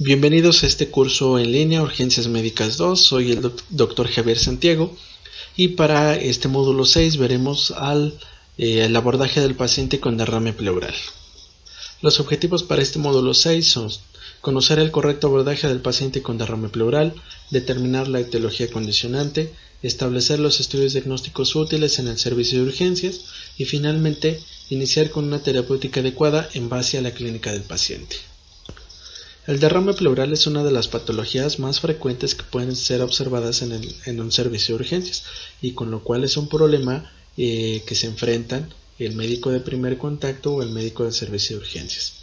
Bienvenidos a este curso en línea Urgencias Médicas 2. Soy el Dr. Javier Santiago y para este módulo 6 veremos el abordaje del paciente con derrame pleural. Los objetivos para este módulo 6 son conocer el correcto abordaje del paciente con derrame pleural, determinar la etiología condicionante, establecer los estudios diagnósticos útiles en el servicio de urgencias y finalmente iniciar con una terapéutica adecuada en base a la clínica del paciente. El derrame pleural es una de las patologías más frecuentes que pueden ser observadas en un servicio de urgencias y con lo cual es un problema que se enfrentan el médico de primer contacto o el médico del servicio de urgencias.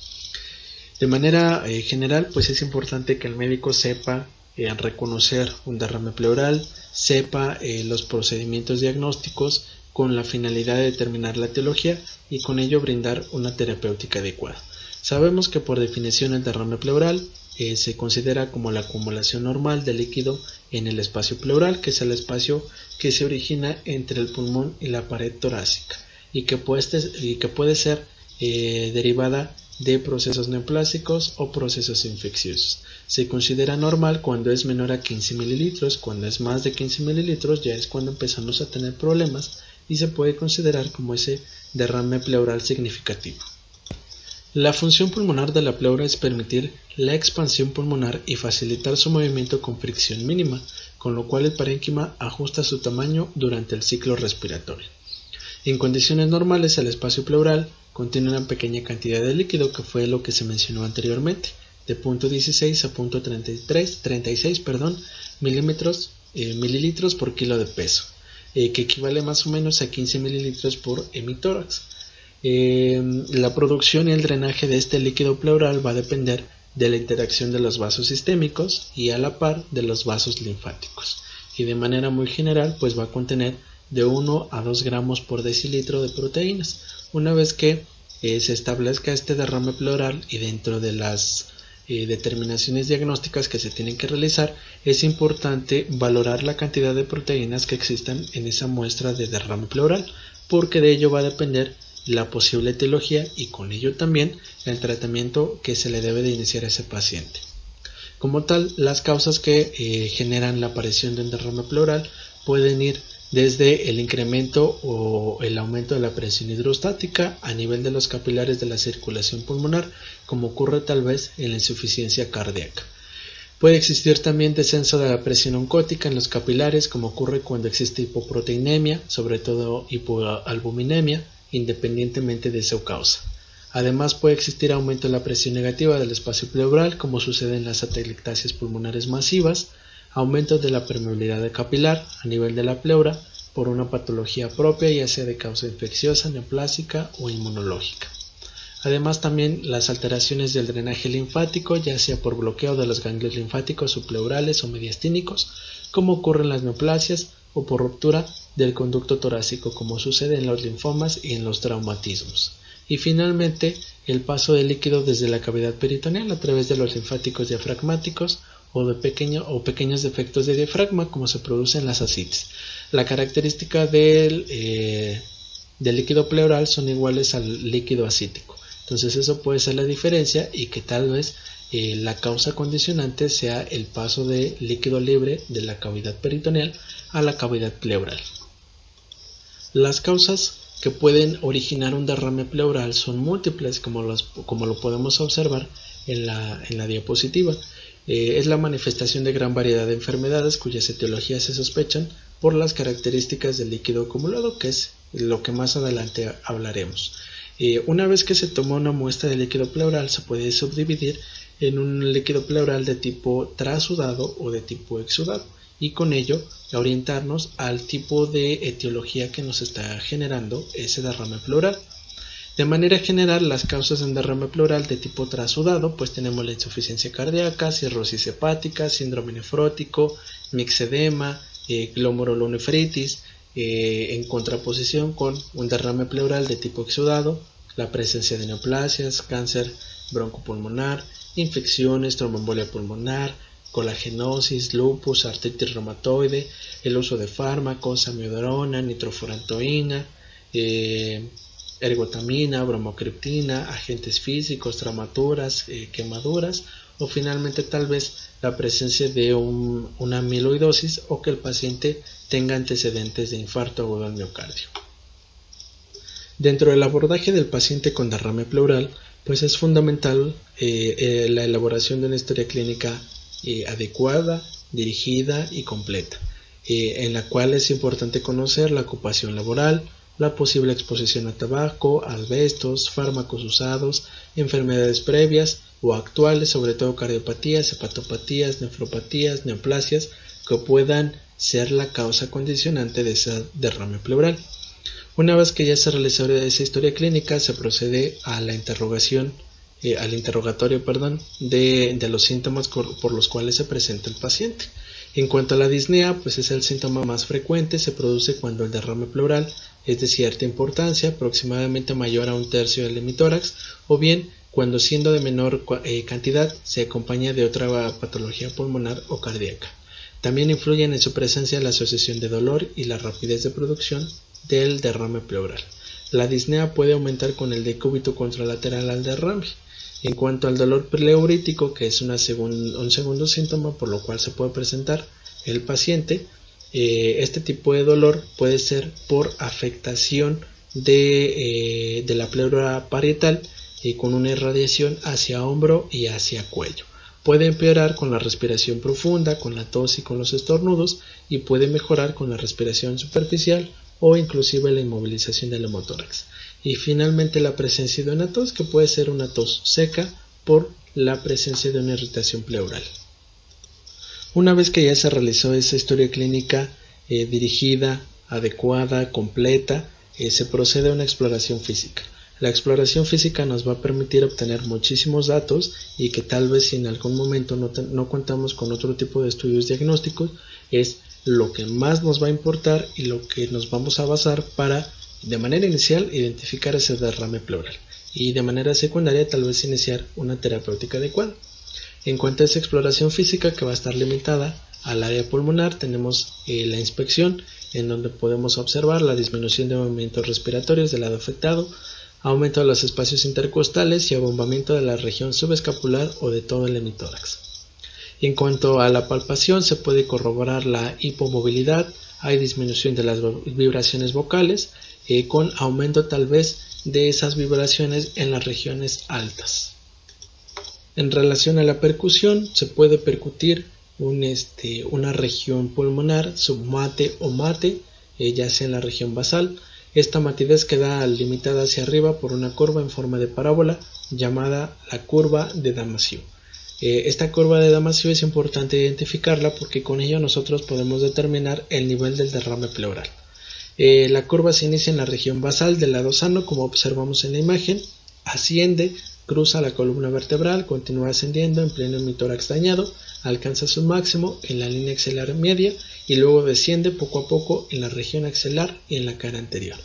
De manera general, pues es importante que el médico sepa reconocer un derrame pleural, sepa los procedimientos diagnósticos con la finalidad de determinar la etiología y con ello brindar una terapéutica adecuada. Sabemos que por definición el derrame pleural se considera como la acumulación normal de líquido en el espacio pleural, que es el espacio que se origina entre el pulmón y la pared torácica y que puede ser derivada de procesos neoplásicos o procesos infecciosos. Se considera normal cuando es menor a 15 mililitros, cuando es más de 15 mililitros ya es cuando empezamos a tener problemas y se puede considerar como ese derrame pleural significativo. La función pulmonar de la pleura es permitir la expansión pulmonar y facilitar su movimiento con fricción mínima, con lo cual el parénquima ajusta su tamaño durante el ciclo respiratorio. En condiciones normales, el espacio pleural contiene una pequeña cantidad de líquido, que fue lo que se mencionó anteriormente, de 0.16 a 0.36 mililitros por kilo de peso, que equivale más o menos a 15 mililitros por hemitórax. La producción y el drenaje de este líquido pleural va a depender de la interacción de los vasos sistémicos y a la par de los vasos linfáticos, y de manera muy general pues va a contener de 1 a 2 gramos por decilitro de proteínas. Una vez que se establezca este derrame pleural y dentro de las determinaciones diagnósticas que se tienen que realizar, es importante valorar la cantidad de proteínas que existan en esa muestra de derrame pleural, porque de ello va a depender la posible etiología y con ello también el tratamiento que se le debe de iniciar a ese paciente. Como tal, las causas que generan la aparición de un derrame pleural pueden ir desde el incremento o el aumento de la presión hidrostática a nivel de los capilares de la circulación pulmonar, como ocurre tal vez en la insuficiencia cardíaca. Puede existir también descenso de la presión oncótica en los capilares, como ocurre cuando existe hipoproteinemia, sobre todo hipoalbuminemia, independientemente de su causa. Además puede existir aumento de la presión negativa del espacio pleural, como sucede en las atelectasias pulmonares masivas, aumento de la permeabilidad capilar a nivel de la pleura por una patología propia, ya sea de causa infecciosa, neoplásica o inmunológica. Además también las alteraciones del drenaje linfático, ya sea por bloqueo de los ganglios linfáticos subpleurales o mediastínicos, como ocurre en las neoplasias, o por ruptura del conducto torácico, como sucede en los linfomas y en los traumatismos. Y finalmente, el paso de líquido desde la cavidad peritoneal a través de los linfáticos diafragmáticos o pequeños defectos de diafragma, como se produce en las ascitis. La característica del líquido pleural son iguales al líquido ascítico. Entonces eso puede ser la diferencia y que tal vez la causa condicionante sea el paso de líquido libre de la cavidad peritoneal a la cavidad pleural. Las causas que pueden originar un derrame pleural son múltiples, como lo podemos observar en la diapositiva. Es la manifestación de gran variedad de enfermedades cuyas etiologías se sospechan por las características del líquido acumulado, que es lo que más adelante hablaremos. Una vez que se toma una muestra de líquido pleural, se puede subdividir en un líquido pleural de tipo trasudado o de tipo exudado, y con ello orientarnos al tipo de etiología que nos está generando ese derrame pleural. De manera general, las causas de un derrame pleural de tipo trasudado, pues tenemos la insuficiencia cardíaca, cirrosis hepática, síndrome nefrótico, mixedema, glomerulonefritis, en contraposición con un derrame pleural de tipo exudado, la presencia de neoplasias, cáncer broncopulmonar, infecciones, tromboembolia pulmonar, colagenosis, lupus, artritis reumatoide, el uso de fármacos, amiodarona, nitrofurantoína, ergotamina, bromocriptina, agentes físicos, traumaturas, quemaduras o finalmente tal vez la presencia de una amiloidosis o que el paciente tenga antecedentes de infarto agudo al miocardio. Dentro del abordaje del paciente con derrame pleural, pues es fundamental la elaboración de una historia clínica adecuada, dirigida y completa, en la cual es importante conocer la ocupación laboral, la posible exposición a tabaco, asbestos, fármacos usados, enfermedades previas o actuales, sobre todo cardiopatías, hepatopatías, nefropatías, neoplasias, que puedan ser la causa condicionante de ese derrame pleural. Una vez que ya se realizó esa historia clínica, se procede a la interrogatorio de los síntomas por los cuales se presenta el paciente. En cuanto a la disnea, pues es el síntoma más frecuente, se produce cuando el derrame pleural es de cierta importancia, aproximadamente mayor a 1/3 del hemitórax, o bien cuando siendo de menor cantidad se acompaña de otra patología pulmonar o cardíaca. También influyen en su presencia la asociación de dolor y la rapidez de producción del derrame pleural. La disnea puede aumentar con el decúbito contralateral al derrame. En cuanto al dolor pleurítico, que es un segundo síntoma por lo cual se puede presentar el paciente, este tipo de dolor puede ser por afectación de la pleura parietal con una irradiación hacia hombro y hacia cuello. Puede empeorar con la respiración profunda, con la tos y con los estornudos, y puede mejorar con la respiración superficial o inclusive la inmovilización del hemotórax. Y finalmente la presencia de una tos, que puede ser una tos seca por la presencia de una irritación pleural. Una vez que ya se realizó esa historia clínica dirigida, adecuada, completa, se procede a una exploración física. La exploración física nos va a permitir obtener muchísimos datos y que tal vez si en algún momento no contamos con otro tipo de estudios diagnósticos, es lo que más nos va a importar y lo que nos vamos a basar para, de manera inicial, identificar ese derrame pleural y de manera secundaria tal vez iniciar una terapéutica adecuada. En cuanto a esa exploración física, que va a estar limitada al área pulmonar, tenemos la inspección, en donde podemos observar la disminución de movimientos respiratorios del lado afectado, aumento de los espacios intercostales y abombamiento de la región subescapular o de todo el hemitórax. En cuanto a la palpación, se puede corroborar la hipomovilidad, hay disminución de las vibraciones vocales, con aumento tal vez de esas vibraciones en las regiones altas. En relación a la percusión, se puede percutir una región pulmonar submate o mate, ya sea en la región basal. Esta matidez queda limitada hacia arriba por una curva en forma de parábola llamada la curva de Damasio. Esta curva de Damasio es importante identificarla porque con ello nosotros podemos determinar el nivel del derrame pleural. La curva se inicia en la región basal del lado sano, como observamos en la imagen, asciende, cruza la columna vertebral, continúa ascendiendo en pleno hemitórax dañado, alcanza su máximo en la línea axilar media y luego desciende poco a poco en la región axilar y en la cara anterior.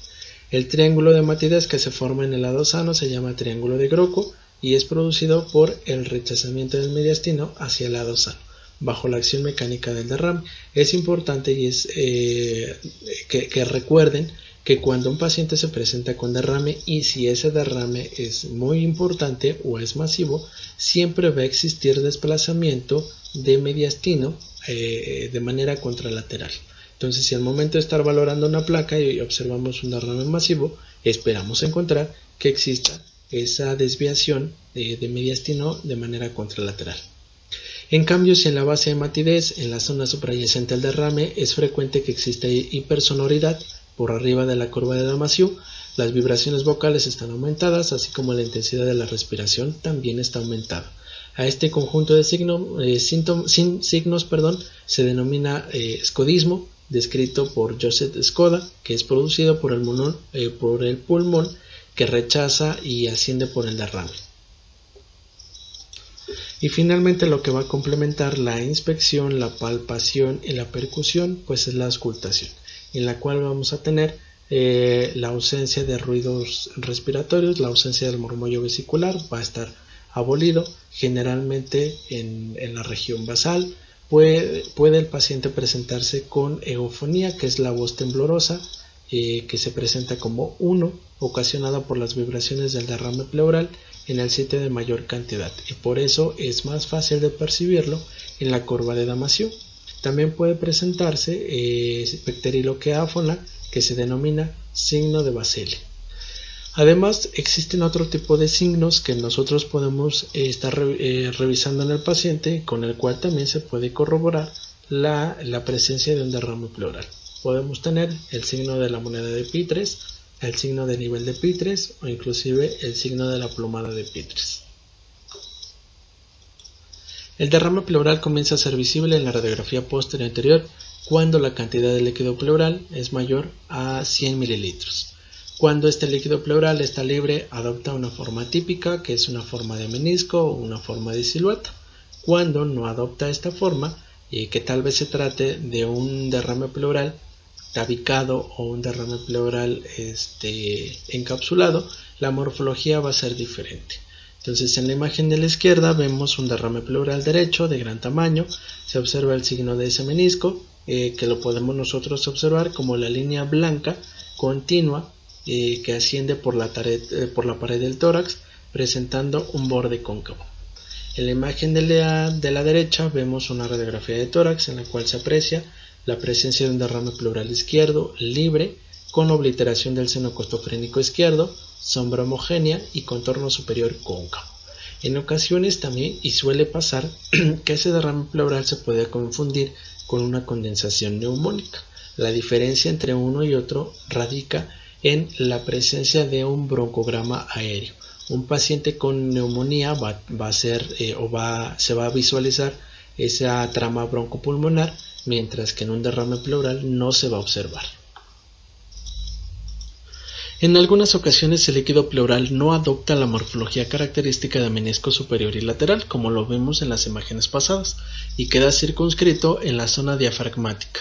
El triángulo de matidez que se forma en el lado sano se llama triángulo de Groco y es producido por el rechazamiento del mediastino hacia el lado sano, bajo la acción mecánica del derrame. Es importante y es que recuerden que cuando un paciente se presenta con derrame y si ese derrame es muy importante o es masivo, siempre va a existir desplazamiento de mediastino de manera contralateral. Entonces, si al momento de estar valorando una placa y observamos un derrame masivo, esperamos encontrar que exista esa desviación de mediastino de manera contralateral. En cambio, si en la base de matidez, en la zona suprayacente al derrame, es frecuente que exista hipersonoridad por arriba de la curva de Damasio, las vibraciones vocales están aumentadas, así como la intensidad de la respiración también está aumentada. A este conjunto de signos se denomina escodismo, descrito por Joseph Skoda, que es producido por el pulmón que rechaza y asciende por el derrame. Y finalmente lo que va a complementar la inspección, la palpación y la percusión, pues es la auscultación, en la cual vamos a tener la ausencia de ruidos respiratorios, la ausencia del murmullo vesicular va a estar abolido, generalmente en la región basal. Puede el paciente presentarse con eufonía, que es la voz temblorosa, que se presenta como 1, ocasionada por las vibraciones del derrame pleural en el sitio de mayor cantidad, y por eso es más fácil de percibirlo en la curva de Damasio. También puede presentarse bacteriloquia áfona, que se denomina signo de Basile. Además, existen otro tipo de signos que nosotros podemos estar revisando en el paciente, con el cual también se puede corroborar la presencia de un derrame pleural. Podemos tener el signo de la moneda de Pitres, el signo de nivel de Pitres o inclusive el signo de la plomada de Pitres. El derrame pleural comienza a ser visible en la radiografía posterior anterior cuando la cantidad de líquido pleural es mayor a 100 mililitros. Cuando este líquido pleural está libre, adopta una forma típica, que es una forma de menisco o una forma de silueta. Cuando no adopta esta forma, que tal vez se trate de un derrame pleural tabicado o un derrame pleural encapsulado, la morfología va a ser diferente. Entonces, en la imagen de la izquierda vemos un derrame pleural derecho de gran tamaño. Se observa el signo de ese menisco, que lo podemos nosotros observar como la línea blanca continua que asciende por la pared del tórax, presentando un borde cóncavo. En la imagen de la derecha vemos una radiografía de tórax en la cual se aprecia la presencia de un derrame pleural izquierdo libre con obliteración del seno costofrénico izquierdo, sombra homogénea y contorno superior cóncavo. En ocasiones también, y suele pasar, que ese derrame pleural se puede confundir con una condensación neumónica. La diferencia entre uno y otro radica en la presencia de un broncograma aéreo. Un paciente con neumonía se va a visualizar esa trama broncopulmonar, mientras que en un derrame pleural no se va a observar. En algunas ocasiones el líquido pleural no adopta la morfología característica de menisco superior y lateral, como lo vimos en las imágenes pasadas, y queda circunscrito en la zona diafragmática,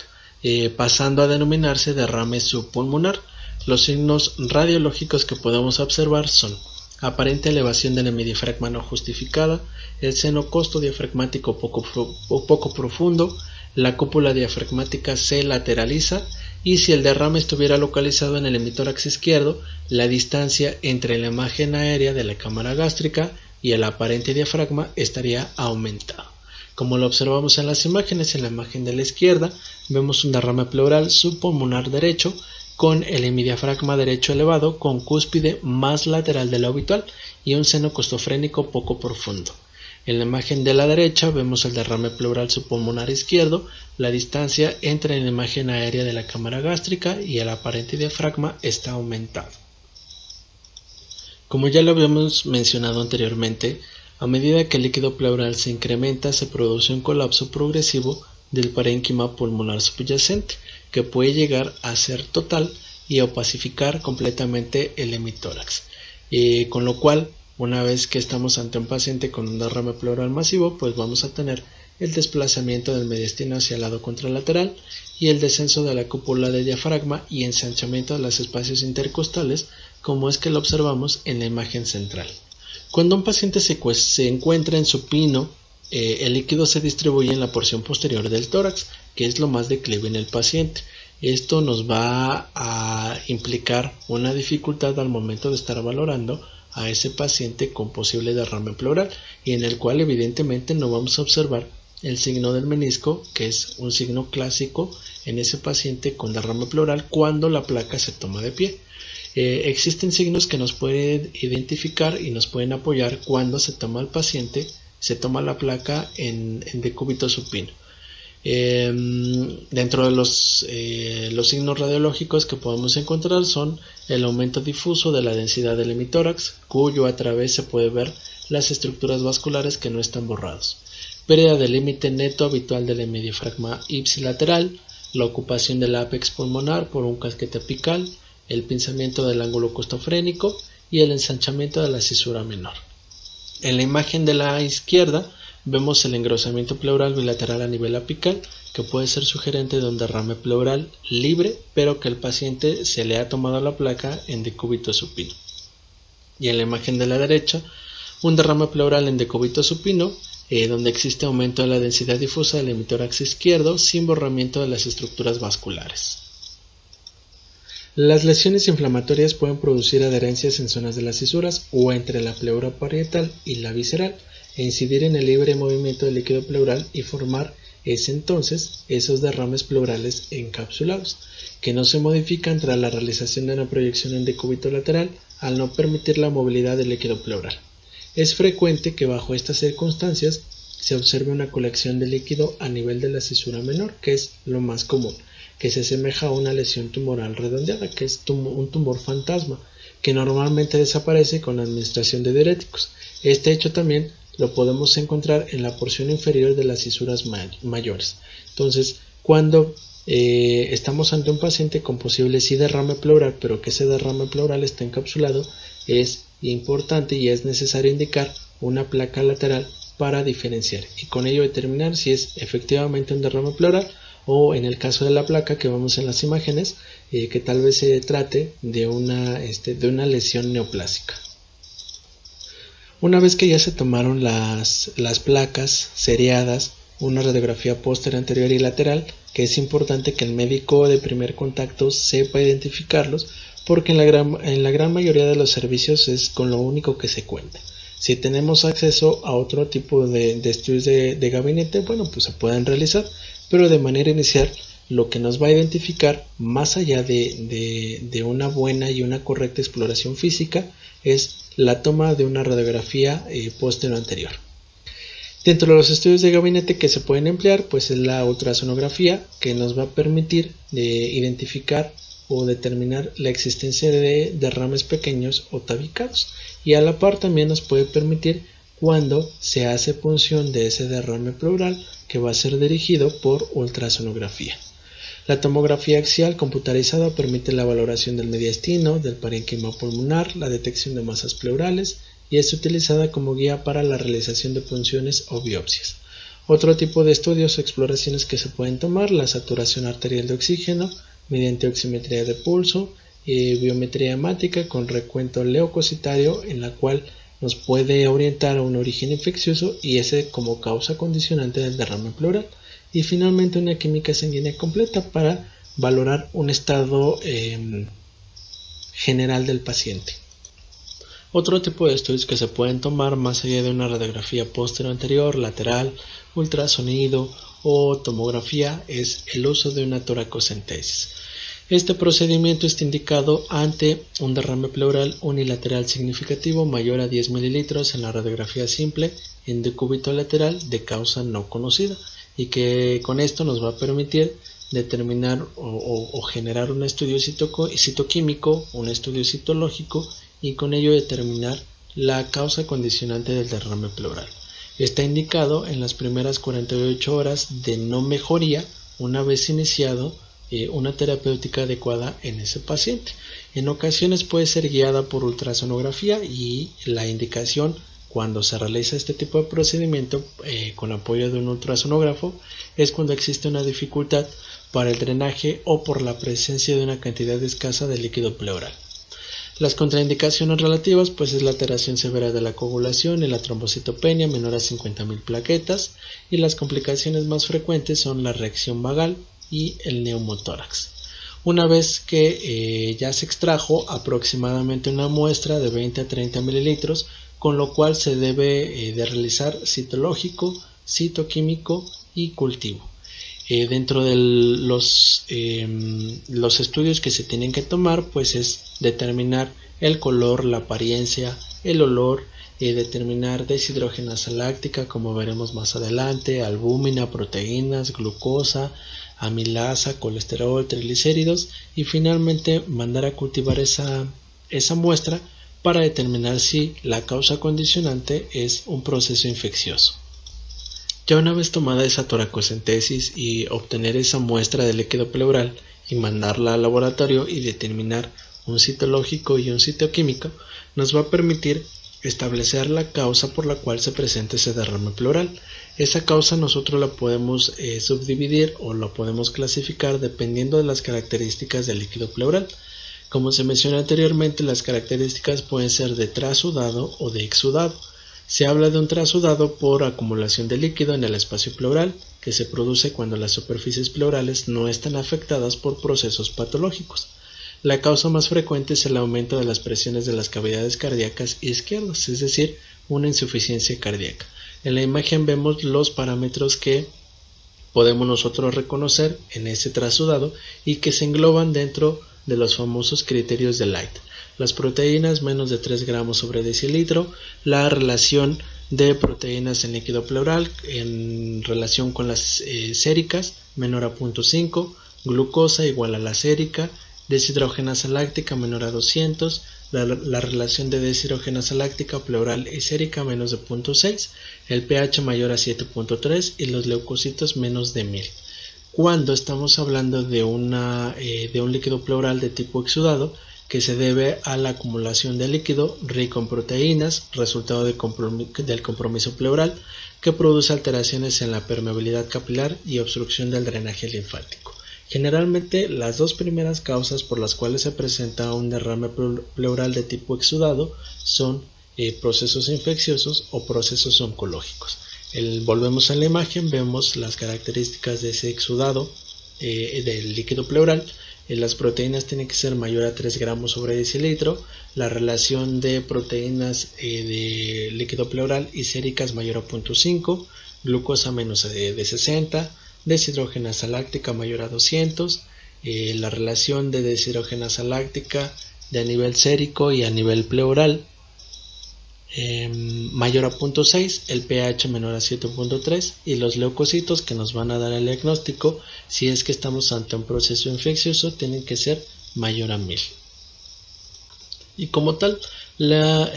pasando a denominarse derrame subpulmonar. Los signos radiológicos que podemos observar son aparente elevación del hemidiafragma no justificada, el seno costodiafragmático poco profundo, la cúpula diafragmática se lateraliza, y si el derrame estuviera localizado en el hemitórax izquierdo, la distancia entre la imagen aérea de la cámara gástrica y el aparente diafragma estaría aumentada. Como lo observamos en las imágenes, en la imagen de la izquierda vemos un derrame pleural subpulmonar derecho con el hemidiafragma derecho elevado con cúspide más lateral de lo habitual y un seno costofrénico poco profundo. En la imagen de la derecha vemos el derrame pleural subpulmonar izquierdo. La distancia entre la imagen aérea de la cámara gástrica y el aparente diafragma está aumentado. Como ya lo habíamos mencionado anteriormente, a medida que el líquido pleural se incrementa, se produce un colapso progresivo del parénquima pulmonar subyacente, que puede llegar a ser total y opacificar completamente el hemitórax. Con lo cual, una vez que estamos ante un paciente con un derrame pleural masivo, pues vamos a tener el desplazamiento del mediastino hacia el lado contralateral y el descenso de la cúpula del diafragma y ensanchamiento de los espacios intercostales, como es que lo observamos en la imagen central. Cuando un paciente se encuentra en supino, el líquido se distribuye en la porción posterior del tórax, que es lo más declive en el paciente. Esto nos va a implicar una dificultad al momento de estar valorando a ese paciente con posible derrame pleural, y en el cual evidentemente no vamos a observar el signo del menisco, que es un signo clásico en ese paciente con derrame pleural cuando la placa se toma de pie. Existen signos que nos pueden identificar y nos pueden apoyar cuando se toma la placa en decúbito supino. Dentro de los signos radiológicos que podemos encontrar son el aumento difuso de la densidad del hemitórax, cuyo a través se puede ver las estructuras vasculares que no están borradas, pérdida del límite neto habitual del hemidiafragma ipsilateral, la ocupación del ápex pulmonar por un casquete apical, el pinzamiento del ángulo costofrénico y el ensanchamiento de la cisura menor. En la imagen de la izquierda vemos el engrosamiento pleural bilateral a nivel apical, que puede ser sugerente de un derrame pleural libre, pero que el paciente se le ha tomado la placa en decúbito supino. Y en la imagen de la derecha, un derrame pleural en decúbito supino, donde existe aumento de la densidad difusa del hemitórax izquierdo sin borramiento de las estructuras vasculares. Las lesiones inflamatorias pueden producir adherencias en zonas de las cisuras o entre la pleura parietal y la visceral e incidir en el libre movimiento del líquido pleural y formar esos derrames pleurales encapsulados, que no se modifican tras la realización de una proyección en decúbito lateral al no permitir la movilidad del líquido pleural. Es frecuente que bajo estas circunstancias se observe una colección de líquido a nivel de la cisura menor, que es lo más común, que se asemeja a una lesión tumoral redondeada, que es un tumor fantasma, que normalmente desaparece con la administración de diuréticos. Este hecho también lo podemos encontrar en la porción inferior de las cisuras mayores. Entonces, cuando estamos ante un paciente con posible derrame pleural, pero que ese derrame pleural está encapsulado, es importante y es necesario indicar una placa lateral para diferenciar y con ello determinar si es efectivamente un derrame pleural o, en el caso de la placa que vemos en las imágenes, que tal vez se trate de una lesión neoplásica. Una vez que ya se tomaron las placas seriadas, una radiografía póster anterior y lateral, que es importante que el médico de primer contacto sepa identificarlos, porque en la gran mayoría de los servicios es con lo único que se cuenta. Si tenemos acceso a otro tipo de estudios de gabinete, bueno, pues se pueden realizar, pero de manera inicial lo que nos va a identificar, más allá de una buena y una correcta exploración física, es la toma de una radiografía póster anterior. Dentro de los estudios de gabinete que se pueden emplear, pues es la ultrasonografía, que nos va a permitir identificar o determinar la existencia de derrames pequeños o tabicados, y a la par también nos puede permitir cuando se hace punción de ese derrame pleural, que va a ser dirigido por ultrasonografía. La tomografía axial computarizada permite la valoración del mediastino, del parénquima pulmonar, la detección de masas pleurales y es utilizada como guía para la realización de punciones o biopsias. Otro tipo de estudios o exploraciones que se pueden tomar: la saturación arterial de oxígeno mediante oximetría de pulso, biometría hemática con recuento leucocitario, en la cual nos puede orientar a un origen infeccioso y ese como causa condicionante del derrame pleural. Y finalmente una química sanguínea completa para valorar un estado general del paciente. Otro tipo de estudios que se pueden tomar más allá de una radiografía póster anterior, lateral, ultrasonido o tomografía es el uso de una toracocentesis. Este procedimiento está indicado ante un derrame pleural unilateral significativo mayor a 10 mililitros en la radiografía simple en decúbito lateral de causa no conocida, y que con esto nos va a permitir determinar o generar un estudio citoquímico, un estudio citológico, y con ello determinar la causa condicionante del derrame pleural. Está indicado en las primeras 48 horas de no mejoría una vez iniciado una terapéutica adecuada en ese paciente. En ocasiones puede ser guiada por ultrasonografía, y la indicación cuando se realiza este tipo de procedimiento con apoyo de un ultrasonógrafo es cuando existe una dificultad para el drenaje o por la presencia de una cantidad escasa de líquido pleural. Las contraindicaciones relativas pues es la alteración severa de la coagulación y la trombocitopenia menor a 50.000 plaquetas, y las complicaciones más frecuentes son la reacción vagal y el neumotórax. Una vez que ya se extrajo aproximadamente una muestra de 20 a 30 mililitros, con lo cual se debe de realizar citológico, citoquímico y cultivo. Dentro de los estudios que se tienen que tomar pues es determinar el color, la apariencia, el olor, determinar deshidrogenasa láctica, como veremos más adelante, albúmina, proteínas, glucosa, amilasa, colesterol, triglicéridos, y finalmente mandar a cultivar esa muestra para determinar si la causa condicionante es un proceso infeccioso. Ya una vez tomada esa toracocentesis y obtener esa muestra de líquido pleural y mandarla al laboratorio y determinar un citológico y un citoquímico, nos va a permitir establecer la causa por la cual se presenta ese derrame pleural. Esa causa nosotros la podemos subdividir o la podemos clasificar dependiendo de las características del líquido pleural. Como se mencionó anteriormente, las características pueden ser de trasudado o de exudado. Se habla de un trasudado por acumulación de líquido en el espacio pleural, que se produce cuando las superficies pleurales no están afectadas por procesos patológicos. La causa más frecuente es el aumento de las presiones de las cavidades cardíacas izquierdas, es decir, una insuficiencia cardíaca. En la imagen vemos los parámetros que podemos nosotros reconocer en ese trasudado y que se engloban dentro de los famosos criterios de Light. Las proteínas menos de 3 gramos sobre decilitro, la relación de proteínas en líquido pleural en relación con las séricas menor a 0.5, glucosa igual a la sérica, deshidrogenasa láctica menor a 200, la relación de deshidrogenasa láctica pleural y sérica menos de 0.6, el pH mayor a 7.3 y los leucocitos menos de 1000. Cuando estamos hablando de un líquido pleural de tipo exudado, que se debe a la acumulación de líquido rico en proteínas, resultado del compromiso pleural, que produce alteraciones en la permeabilidad capilar y obstrucción del drenaje linfático. Generalmente, las dos primeras causas por las cuales se presenta un derrame pleural de tipo exudado son procesos infecciosos o procesos oncológicos. Volvemos a la imagen, vemos las características de ese exudado del líquido pleural. Las proteínas tienen que ser mayor a 3 gramos sobre decilitro, la relación de proteínas de líquido pleural y séricas mayor a 0.5, glucosa menos de 60, deshidrogenasa láctica mayor a 200, la relación de deshidrogenasa láctica de a nivel sérico y a nivel pleural mayor a 0.6, el pH menor a 7.3 y los leucocitos que nos van a dar el diagnóstico si es que estamos ante un proceso infeccioso tienen que ser mayor a 1000. Y como tal, la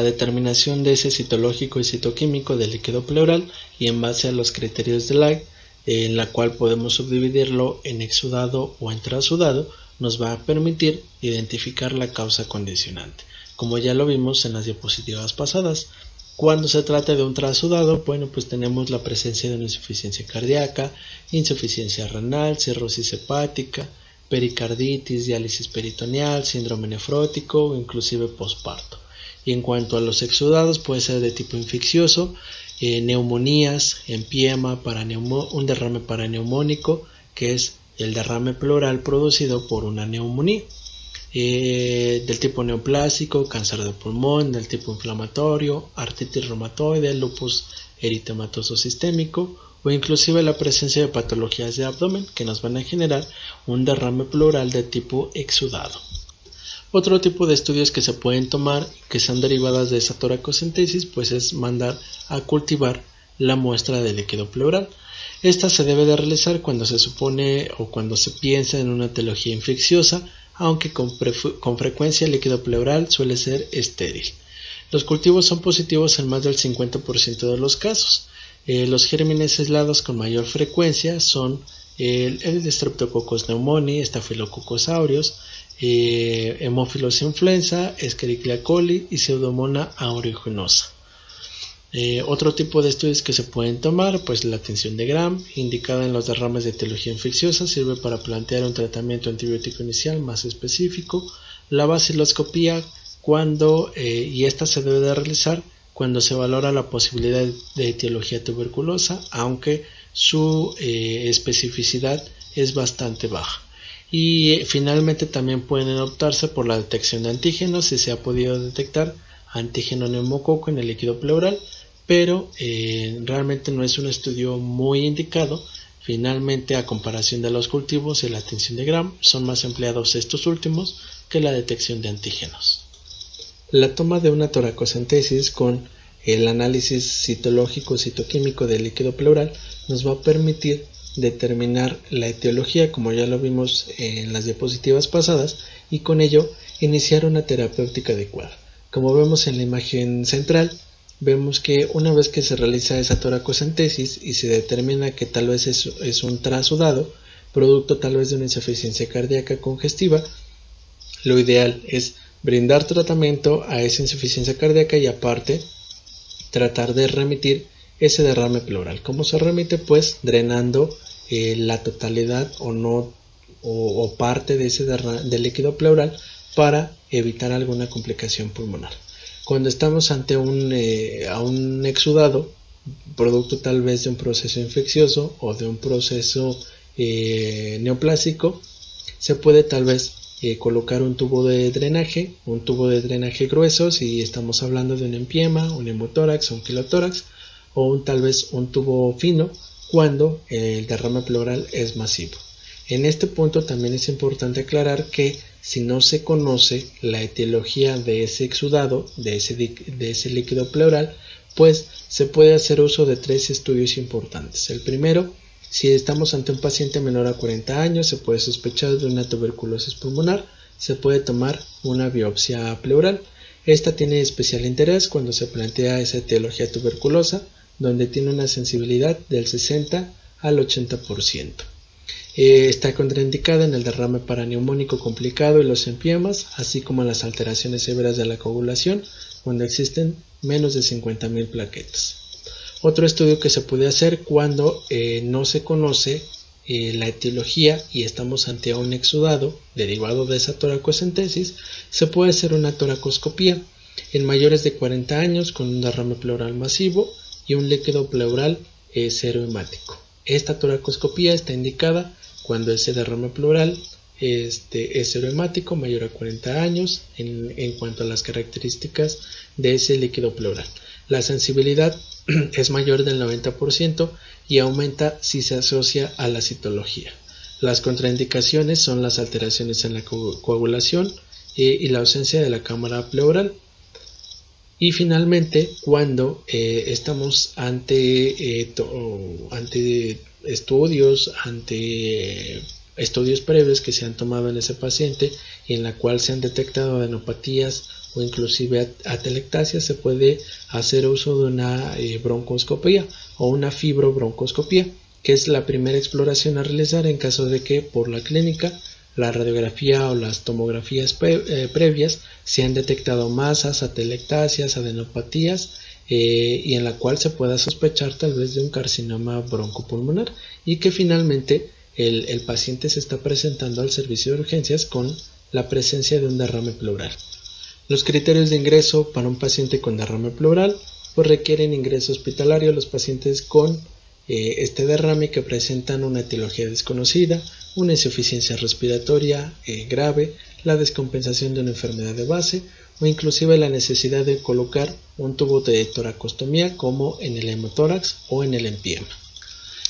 determinación de ese citológico y citoquímico del líquido pleural y en base a los criterios de Light, en la cual podemos subdividirlo en exudado o en trasudado, nos va a permitir identificar la causa condicionante. Como ya lo vimos en las diapositivas pasadas, cuando se trata de un trasudado, pues tenemos la presencia de una insuficiencia cardíaca, insuficiencia renal, cirrosis hepática, pericarditis, diálisis peritoneal, síndrome nefrótico o inclusive posparto. Y en cuanto a los exudados, puede ser de tipo infeccioso, neumonías, empiema, un derrame paraneumónico, que es el derrame pleural producido por una neumonía. Del tipo neoplásico, cáncer de pulmón, del tipo inflamatorio, artritis reumatoide, lupus eritematoso sistémico o inclusive la presencia de patologías de abdomen que nos van a generar un derrame pleural de tipo exudado. Otro tipo de estudios que se pueden tomar, que son derivadas de esa toracocentesis, pues es mandar a cultivar la muestra de líquido pleural. Esta se debe de realizar cuando se supone o cuando se piensa en una etiología infecciosa, aunque con frecuencia el líquido pleural suele ser estéril. Los cultivos son positivos en más del 50% de los casos. Los gérmenes aislados con mayor frecuencia son el Streptococcus pneumoniae, Staphylococcus aureus, Haemophilus influenza, Escherichia coli y Pseudomonas aeruginosa. Otro tipo de estudios que se pueden tomar, pues la tensión de Gram, indicada en los derrames de etiología infecciosa, sirve para plantear un tratamiento antibiótico inicial más específico. La baciloscopía, y esta se debe de realizar cuando se valora la posibilidad de etiología tuberculosa, aunque su especificidad es bastante baja. Y finalmente también pueden optarse por la detección de antígenos si se ha podido detectar antígeno neumococo en el líquido pleural, pero realmente no es un estudio muy indicado. Finalmente, a comparación de los cultivos y la tensión de Gram, son más empleados estos últimos que la detección de antígenos. La toma de una toracocentesis con el análisis citológico citoquímico del líquido pleural nos va a permitir determinar la etiología, como ya lo vimos en las diapositivas pasadas, y con ello iniciar una terapéutica adecuada. Como vemos en la imagen central, vemos que una vez que se realiza esa toracocentesis y se determina que tal vez es un trasudado, producto tal vez de una insuficiencia cardíaca congestiva, lo ideal es brindar tratamiento a esa insuficiencia cardíaca y aparte tratar de remitir ese derrame pleural. ¿Cómo se remite? Pues drenando la totalidad o parte de ese del líquido pleural para evitar alguna complicación pulmonar. Cuando estamos ante a un exudado, producto tal vez de un proceso infeccioso o de un proceso neoplásico, se puede tal vez colocar un tubo de drenaje grueso si estamos hablando de un empiema, un hemotórax o un quilotórax, o tal vez un tubo fino cuando el derrame pleural es masivo. En este punto también es importante aclarar que si no se conoce la etiología de ese exudado, de ese líquido pleural, pues se puede hacer uso de 3 estudios importantes. El primero, si estamos ante un paciente menor a 40 años, se puede sospechar de una tuberculosis pulmonar, se puede tomar una biopsia pleural. Esta tiene especial interés cuando se plantea esa etiología tuberculosa, donde tiene una sensibilidad del 60 al 80%. Está contraindicada en el derrame paraneumónico complicado y los empiemas, así como en las alteraciones severas de la coagulación, cuando existen menos de 50.000 plaquetas. Otro estudio que se puede hacer cuando no se conoce la etiología y estamos ante un exudado derivado de esa toracocentesis, se puede hacer una toracoscopía en mayores de 40 años con un derrame pleural masivo y un líquido pleural serohemático. Esta toracoscopía está indicada cuando ese derrame pleural es serohemático mayor a 40 años en cuanto a las características de ese líquido pleural. La sensibilidad es mayor del 90% y aumenta si se asocia a la citología. Las contraindicaciones son las alteraciones en la coagulación y la ausencia de la cámara pleural. Y finalmente, cuando estamos ante estudios previos que se han tomado en ese paciente y en la cual se han detectado adenopatías o inclusive atelectasias, se puede hacer uso de una broncoscopía o una fibrobroncoscopía, que es la primera exploración a realizar en caso de que por la clínica, la radiografía o las tomografías previas se han detectado masas, atelectasias, adenopatías y en la cual se pueda sospechar tal vez de un carcinoma broncopulmonar y que finalmente el paciente se está presentando al servicio de urgencias con la presencia de un derrame pleural. Los criterios de ingreso para un paciente con derrame pleural pues requieren ingreso hospitalario a los pacientes con este derrame que presentan una etiología desconocida, una insuficiencia respiratoria grave, la descompensación de una enfermedad de base o inclusive la necesidad de colocar un tubo de toracostomía como en el hemotórax o en el empiema.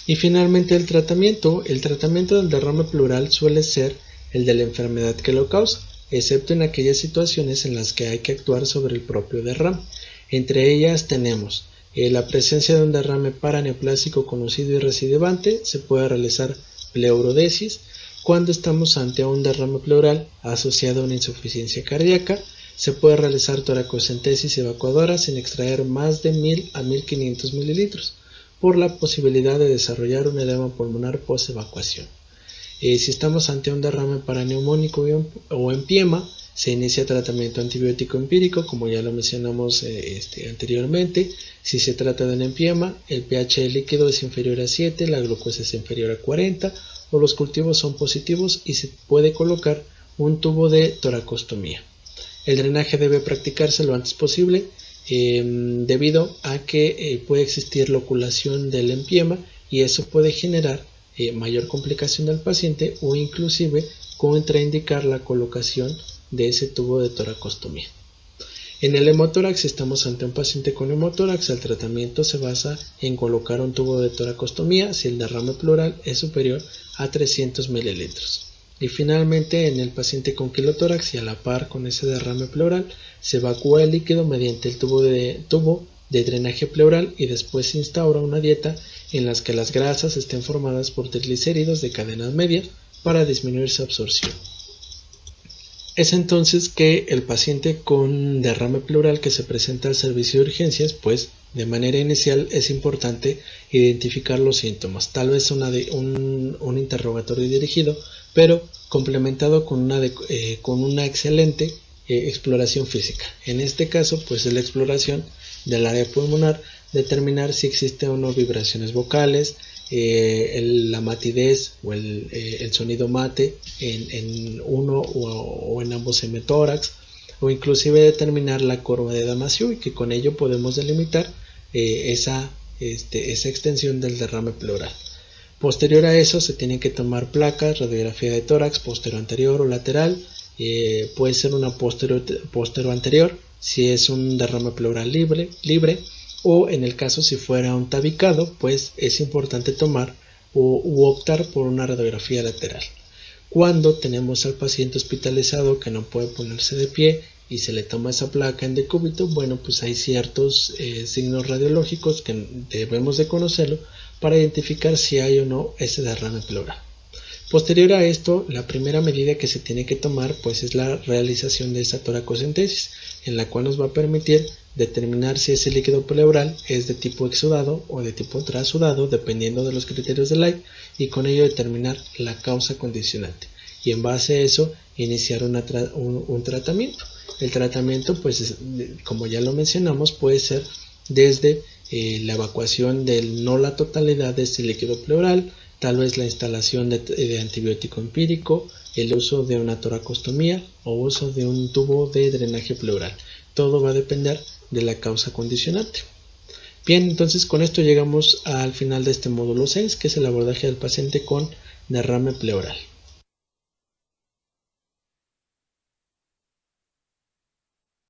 Y finalmente el tratamiento del derrame pleural suele ser el de la enfermedad que lo causa, excepto en aquellas situaciones en las que hay que actuar sobre el propio derrame. Entre ellas tenemos la presencia de un derrame paraneoplásico conocido y recidivante, se puede realizar pleurodesis. Cuando estamos ante un derrame pleural asociado a una insuficiencia cardíaca, se puede realizar toracocentesis evacuadora sin extraer más de 1000 a 1500 mililitros por la posibilidad de desarrollar un edema pulmonar post-evacuación. Si estamos ante un derrame paraneumónico o empiema, se inicia tratamiento antibiótico empírico, como ya lo mencionamos anteriormente. Si se trata de un empiema, el pH del líquido es inferior a 7, la glucosa es inferior a 40, o los cultivos son positivos y se puede colocar un tubo de toracostomía. El drenaje debe practicarse lo antes posible debido a que puede existir loculación del empiema y eso puede generar mayor complicación del paciente o inclusive contraindicar la colocación de ese tubo de toracostomía. En el hemotórax, si estamos ante un paciente con hemotórax, el tratamiento se basa en colocar un tubo de toracostomía si el derrame pleural es superior a 300 mililitros. Y finalmente, en el paciente con quilotórax y a la par con ese derrame pleural, se evacúa el líquido mediante el tubo de drenaje pleural y después se instaura una dieta en la que las grasas estén formadas por triglicéridos de cadenas medias para disminuir su absorción. Es entonces que el paciente con derrame pleural que se presenta al servicio de urgencias, pues de manera inicial es importante identificar los síntomas, tal vez un interrogatorio dirigido, pero complementado con una excelente exploración física. En este caso, pues es la exploración del área pulmonar, determinar si existe o no vibraciones vocales, la matidez o el sonido mate en uno o en ambos hemotórax, o inclusive determinar la curva de Damasio y que con ello podemos delimitar esa extensión del derrame pleural. Posterior a eso se tienen que tomar placas, radiografía de tórax, postero anterior o lateral, puede ser una postero anterior si es un derrame pleural libre, o en el caso si fuera un tabicado, pues es importante tomar u optar por una radiografía lateral. Cuando tenemos al paciente hospitalizado que no puede ponerse de pie y se le toma esa placa en decúbito, bueno, pues hay ciertos signos radiológicos que debemos de conocerlo para identificar si hay o no ese derrame pleural. Posterior a esto, la primera medida que se tiene que tomar pues es la realización de esa toracocentesis, en la cual nos va a permitir determinar si ese líquido pleural es de tipo exudado o de tipo trasudado, dependiendo de los criterios de Light, y con ello determinar la causa condicionante. Y en base a eso, iniciar un tratamiento. El tratamiento, pues, como ya lo mencionamos, puede ser desde la evacuación no la totalidad de este líquido pleural, tal vez la instalación de antibiótico empírico, el uso de una toracostomía o uso de un tubo de drenaje pleural. Todo va a depender de la causa condicionante. Bien, entonces con esto llegamos al final de este módulo 6, que es el abordaje del paciente con derrame pleural.